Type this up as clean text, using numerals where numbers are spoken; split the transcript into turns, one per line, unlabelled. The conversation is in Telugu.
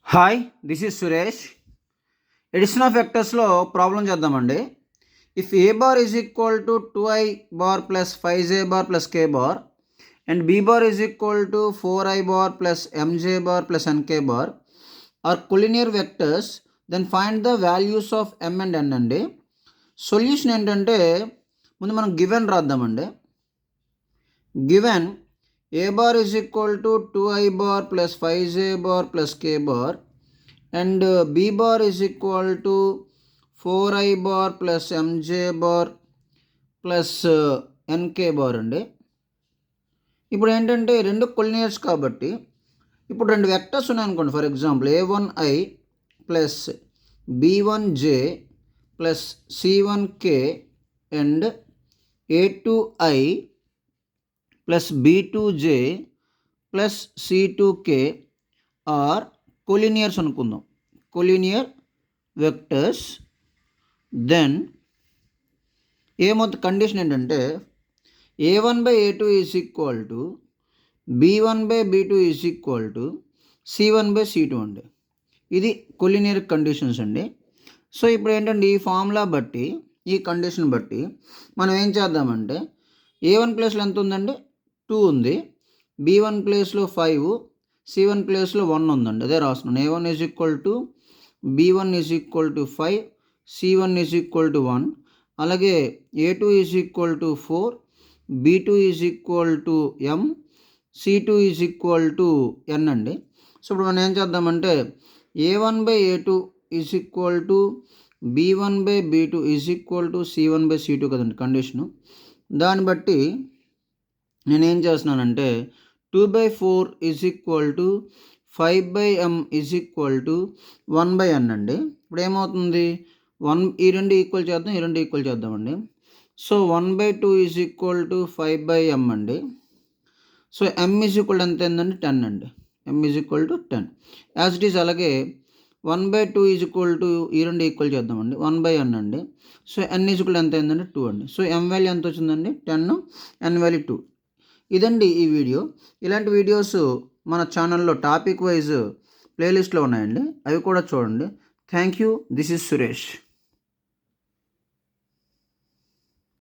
Hi, this is Suresh. Addition of వెక్టర్స్లో ప్రాబ్లం చేద్దామండి. If A bar is equal to 2i bar plus 5j bar plus k bar and b bar is equal to 4i bar plus mj bar plus nk bar are collinear vectors, then find the values of m and n అండి. సొల్యూషన్ ఏంటంటే ముందు మనం గివెన్ రాద్దామండి. Given a bar is equal to 2i bar plus 5j bar plus k bar and b bar is equal to 4i bar plus mj bar plus nk bar అండి. ఇప్పుడు ఏంటంటే రెండు కొలినియర్స్ కాబట్టి ఇప్పుడు రెండు వెక్టర్స్ ఉన్నాయనుకోండి. For example a1i plus b1j plus c1k and a2i plus b2j plus c2k are collinears అనుకుందాం, కొలినియర్ వెక్టర్స్. దెన్ ఏమవుతుంది కండిషన్ ఏంటంటే a1/a2 is equal to b1/b2 is equal to c1/c2 అండి. ఇది కొలినియర్ కండిషన్స్ అండి. సో ఇప్పుడు ఏంటంటే ఈ ఫార్ములా బట్టి, ఈ కండిషన్ బట్టి మనం ఏం చేద్దామంటే a1 ప్లేస్లో ఎంత ఉందండి, 2 ఉంది. b1 ప్లేస్లో 5, c1 ప్లేస్లో 1 ఉందండి. అదే రాస్తున్నాను. a1 is equal to b1 is equal to 5, c1 is equal to 1. అలాగే a2 is equal to 4, b2 is equal to m, c2 is equal to n అండి. సో ఇప్పుడు మనం ఏం చేద్దామంటే a1/a2 is equal to b1/b2 is equal to c1/c2 కదండి కండిషను. దాన్ని బట్టి నేనేం చేస్తున్నానంటే 2/4 is equal to 5/m is equal to 1/n అండి. ఇప్పుడు ఏమవుతుంది, 1 ఈ రెండు ఈక్వల్ చేద్దాం, ఈ రెండు ఈక్వల్ చేద్దామండి. So 1/2 is equal to 5/m అండి. సో m ఈజ్ ఈక్వల్ ఎంత ఏంటండి, 10 అండి. m is equal to 10 as it is. అలాగే 1/2 ఈజ్ ఈక్వల్ టు ఈ రెండు ఈక్వల్ చేద్దామండి, 1/n అండి. సో n ఈజ్ ఈక్వల్ ఎంత అయిందండి, 2 అండి. సో m వాల్యూ ఎంత వచ్చిందండి, 10, n వాల్యూ 2. ఇదండి ఈ వీడియో. ఇలాంటి వీడియోస్ మన ఛానల్లో టాపిక్ వైజ్ ప్లేలిస్ట్లో ఉన్నాయండి, అవి కూడా చూడండి. Thank you. This is Suresh.